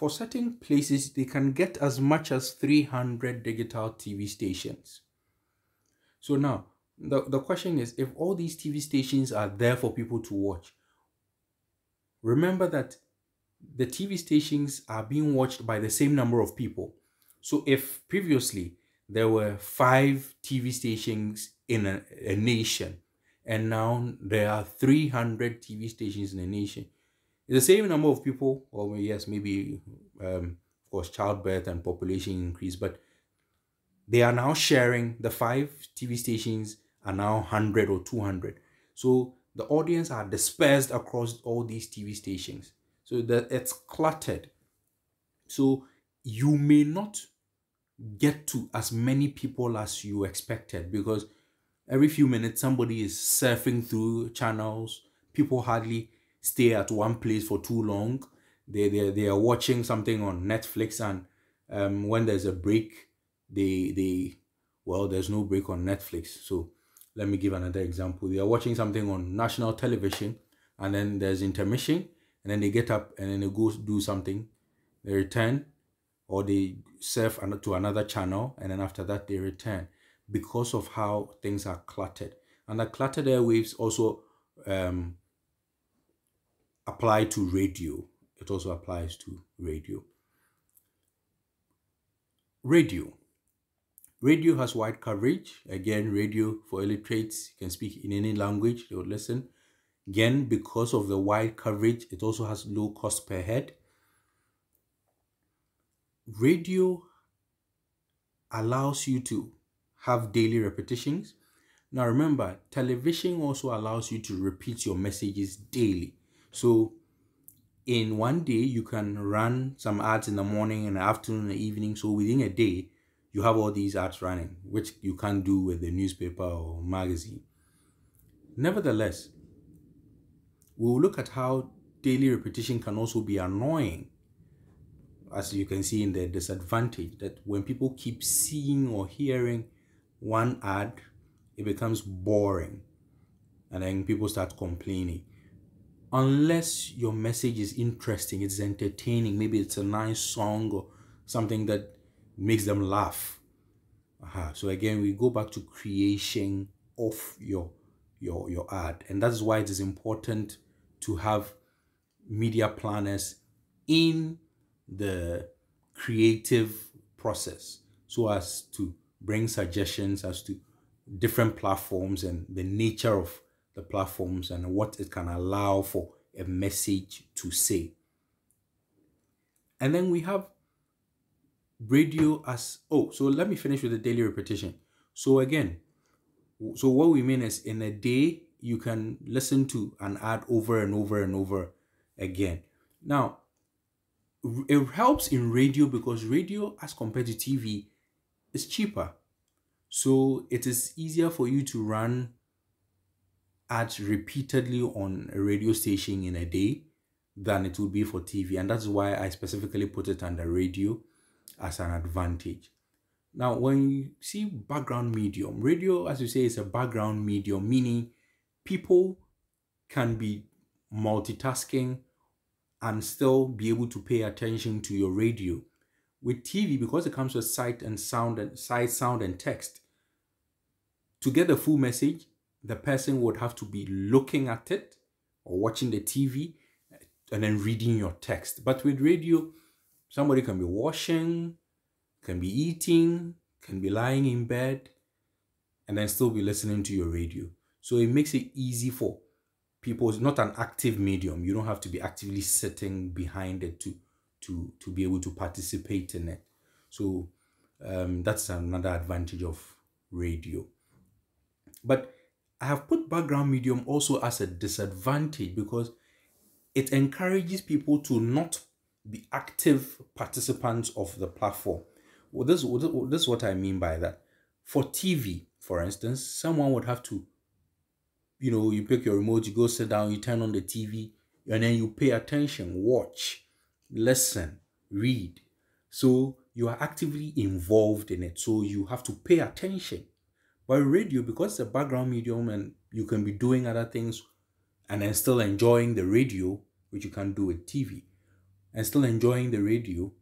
for certain places, they can get as much as 300 digital TV stations. So now, the question is, if all these TV stations are there for people to watch, remember that the TV stations are being watched by the same number of people. So if previously there were 5 TV stations in a nation, and now there are 300 TV stations in a nation, it's the same number of people, or yes, maybe, of course, childbirth and population increase, but they are now sharing the 5 TV stations are now 100 or 200. So the audience are dispersed across all these TV stations. So that it's cluttered. So you may not get to as many people as you expected, because every few minutes somebody is surfing through channels. People hardly stay at one place for too long. They are watching something on Netflix, and when there's a break, there's no break on Netflix. So let me give another example. They are watching something on national television, and then there's intermission, and then they get up and then they go do something. They return, or they surf to another channel, and then after that they return, because of how things are cluttered. And the cluttered airwaves also apply to radio. It also applies to radio. Radio has wide coverage. Again, radio for illiterates, you can speak in any language, they will listen. Again, because of the wide coverage, it also has low cost per head. Radio allows you to have daily repetitions. Now remember, television also allows you to repeat your messages daily. So in one day, you can run some ads in the morning, in the afternoon, in the evening. So within a day, you have all these ads running, which you can't do with the newspaper or magazine. Nevertheless, we'll look at how daily repetition can also be annoying. As you can see in the disadvantage, that when people keep seeing or hearing one ad, it becomes boring, and then people start complaining. Unless your message is interesting, it's entertaining, maybe it's a nice song or something that makes them laugh. So again, we go back to creation of your ad, and that's why it is important to have media planners in the creative process, so as to bring suggestions as to different platforms and the nature of the platforms and what it can allow for a message to say. And then we have radio as, so let me finish with the daily repetition. So again, so what we mean is, in a day, you can listen to an ad over and over and over again. Now, it helps in radio because radio, as compared to TV, is cheaper. So it is easier for you to run ads repeatedly on a radio station in a day than it would be for TV. And that's why I specifically put it under radio as an advantage. Now, when you see background medium, radio, as you say, is a background medium, meaning people can be multitasking and still be able to pay attention to your radio. With TV, because it comes with sight, sound, and text, to get the full message, the person would have to be looking at it or watching the TV and then reading your text. But with radio, somebody can be washing, can be eating, can be lying in bed, and then still be listening to your radio. So it makes it easy for people. It's not an active medium. You don't have to be actively sitting behind it to be able to participate in it. So that's another advantage of radio. But I have put background medium also as a disadvantage because it encourages people to not be active participants of the platform. Well, this is what I mean by that. For TV, for instance, someone would have to, you pick your remote, you go sit down, you turn on the TV, and then you pay attention, watch, listen, read. So you are actively involved in it. So you have to pay attention. But radio, because it's a background medium and you can be doing other things and then still enjoying the radio, which you can't do with TV. and still enjoying the radio,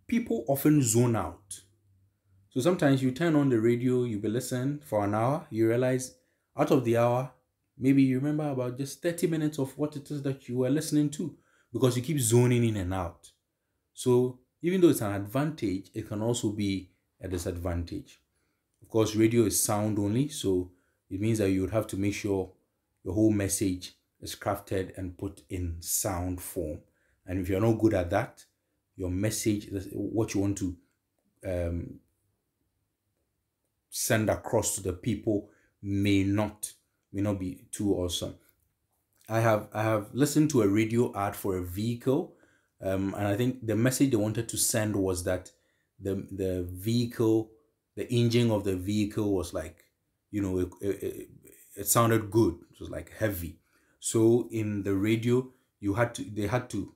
people often zone out. So sometimes you turn on the radio, you be listening for an hour, you realize out of the hour, maybe you remember about just 30 minutes of what it is that you were listening to, because you keep zoning in and out. So even though it's an advantage, it can also be a disadvantage. Of course, radio is sound only, so it means that you would have to make sure your whole message is crafted and put in sound form. And if you're not good at that, your message, what you want to send across to the people, may not be too awesome. I have listened to a radio ad for a vehicle, and I think the message they wanted to send was that the vehicle, the engine of the vehicle was like, it sounded good. It was like heavy. So in the radio, they had to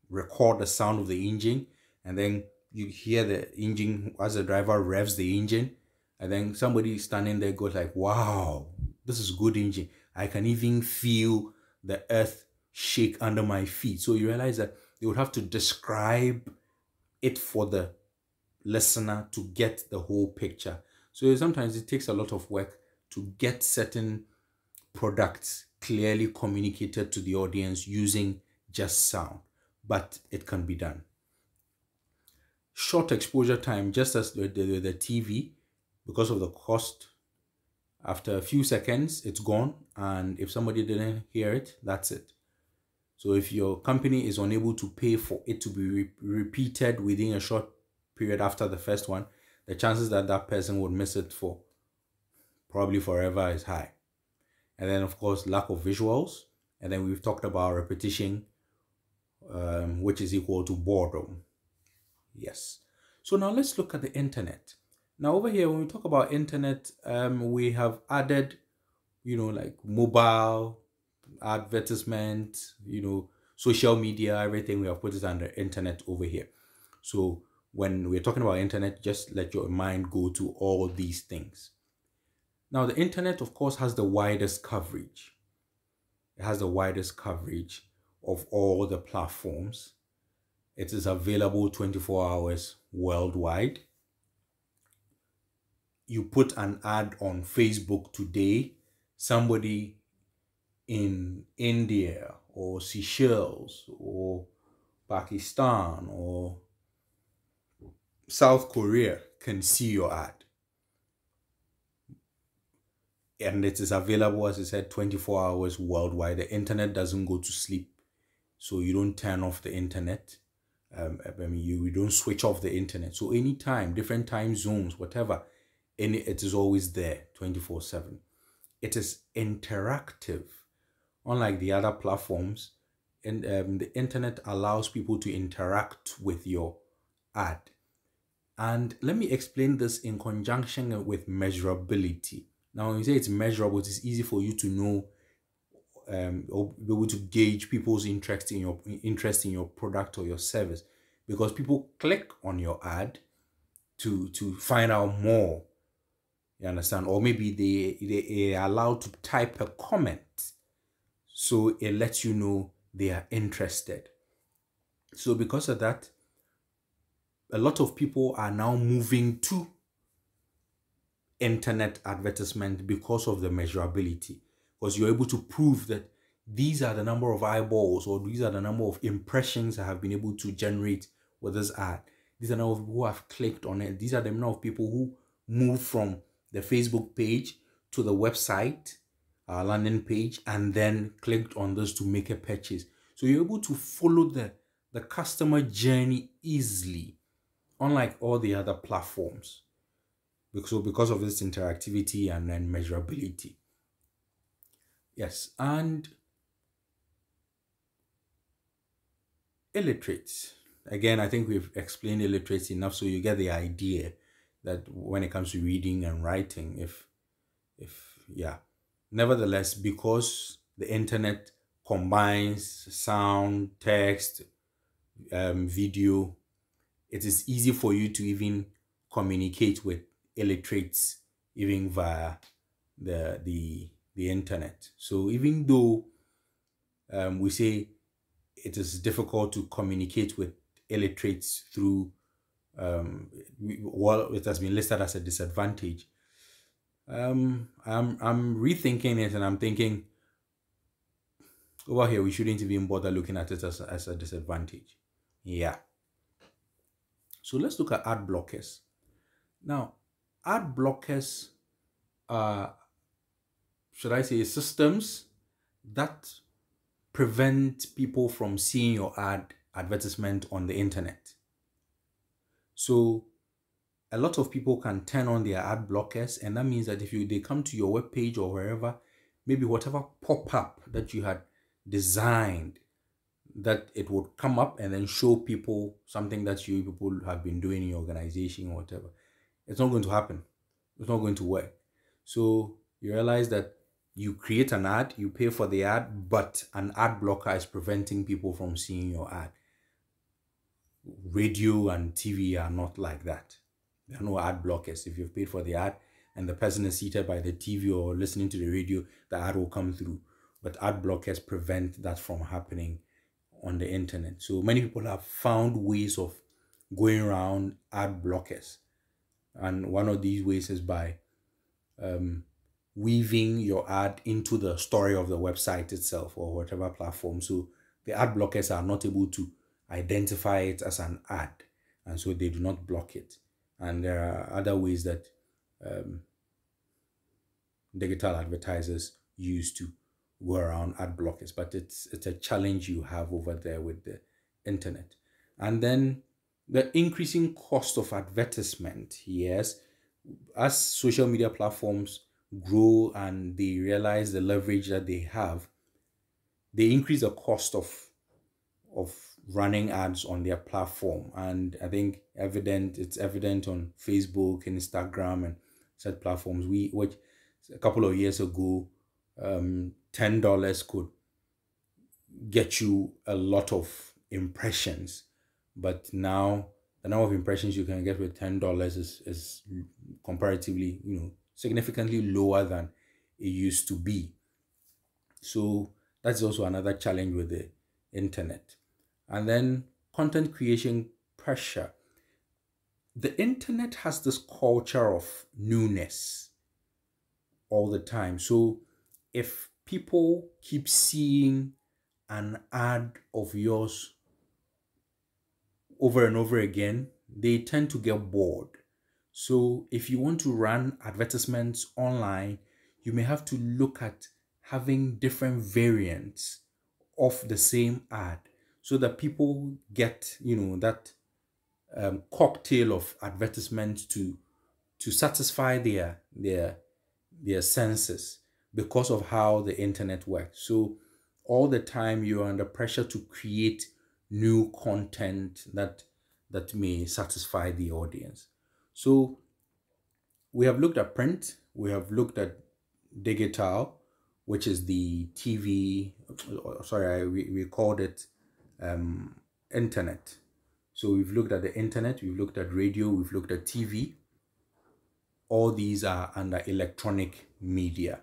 record the sound of the engine, and then you hear the engine as the driver revs the engine, and then somebody standing there goes like, "Wow, this is good engine. I can even feel the earth shake under my feet." So you realize that they would have to describe it for the listener to get the whole picture. So sometimes it takes a lot of work to get certain products clearly communicated to the audience using just sound, but it can be done. Short exposure time, just as the TV, because of the cost, after a few seconds, it's gone. And if somebody didn't hear it, that's it. So if your company is unable to pay for it to be repeated within a short period after the first one, the chances that that person would miss it for probably forever is high. And then, of course, lack of visuals. And then we've talked about repetition, which is equal to boredom. Yes. So now let's look at the internet. Now over here, when we talk about internet, we have added, like mobile advertisement, social media, everything. We have put it under internet over here. So when we're talking about internet, just let your mind go to all these things. Now, the internet, of course, has the widest coverage. It has the widest coverage of all the platforms. It is available 24 hours worldwide. You put an ad on Facebook today, somebody in India or Seychelles or Pakistan or South Korea can see your ad. And it is available, as I said, 24 hours worldwide. The internet doesn't go to sleep, so you don't turn off the internet. You don't switch off the internet. So anytime, different time zones, whatever, it is always there 24/7. It is interactive. Unlike the other platforms, and the internet allows people to interact with your ad. And let me explain this in conjunction with measurability. Now, when you say it's measurable, it's easy for you to know or be able to gauge people's interest in your product or your service, because people click on your ad to find out more. You understand? Or maybe they are allowed to type a comment, so it lets you know they are interested. So because of that, a lot of people are now moving to internet advertisement because of the measurability, because you're able to prove that these are the number of eyeballs or these are the number of impressions I have been able to generate with this ad. These are the number of people who have clicked on it. These are the number of people who move from the Facebook page to the website landing page and then clicked on this to make a purchase. So you're able to follow the customer journey easily, unlike all the other platforms, because of this interactivity and then measurability. Yes, and illiterates. Again, I think we've explained illiterates enough, so you get the idea that when it comes to reading and writing, yeah. Nevertheless, because the internet combines sound, text, video, it is easy for you to even communicate with illiterates even via the internet. So even though we say it is difficult to communicate with illiterates through, well, it has been listed as a disadvantage. I'm rethinking it, and I'm thinking over here we shouldn't even bother looking at it as a disadvantage. Yeah. So let's look at ad blockers. Now, ad blockers are, should I say, systems that prevent people from seeing your advertisement on the internet. So a lot of people can turn on their ad blockers, and that means that if they come to your web page or wherever, maybe whatever pop-up that you had designed, that it would come up and then show people something that you people have been doing in your organization or whatever. It's not going to happen. It's not going to work. So you realize that you create an ad, you pay for the ad, but an ad blocker is preventing people from seeing your ad. Radio and TV are not like that. There are no ad blockers. If you've paid for the ad and the person is seated by the TV or listening to the radio, the ad will come through. But ad blockers prevent that from happening on the internet. So many people have found ways of going around ad blockers. And one of these ways is by weaving your ad into the story of the website itself or whatever platform. So the ad blockers are not able to identify it as an ad, and so they do not block it. And there are other ways that digital advertisers use to go around ad blockers, but it's a challenge you have over there with the internet. And then the increasing cost of advertisement. Yes, as social media platforms grow and they realize the leverage that they have, they increase the cost of running ads on their platform. And I think it's evident on Facebook, Instagram, and such platforms. Which a couple of years ago, $10 could get you a lot of impressions, but now the number of impressions you can get with $10 is comparatively, significantly lower than it used to be. So that's also another challenge with the internet. And then content creation pressure. The internet has this culture of newness all the time. So if people keep seeing an ad of yours over and over again, they tend to get bored. So if you want to run advertisements online, you may have to look at having different variants of the same ad so that people get, that cocktail of advertisements to satisfy their senses because of how the internet works. So all the time you're under pressure to create new content that may satisfy the audience. So we have looked at print, we have looked at digital, which is the TV, sorry, we called it internet. So we've looked at the internet, we've looked at radio, we've looked at TV. All these are under electronic media.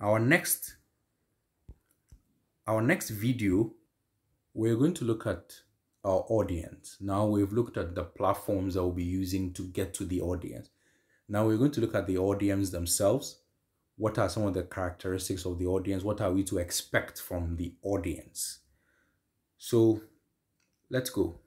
Our next video, we're going to look at our audience. Now we've looked at the platforms that we'll be using to get to the audience. Now we're going to look at the audience themselves. What are some of the characteristics of the audience? What are we to expect from the audience? So let's go.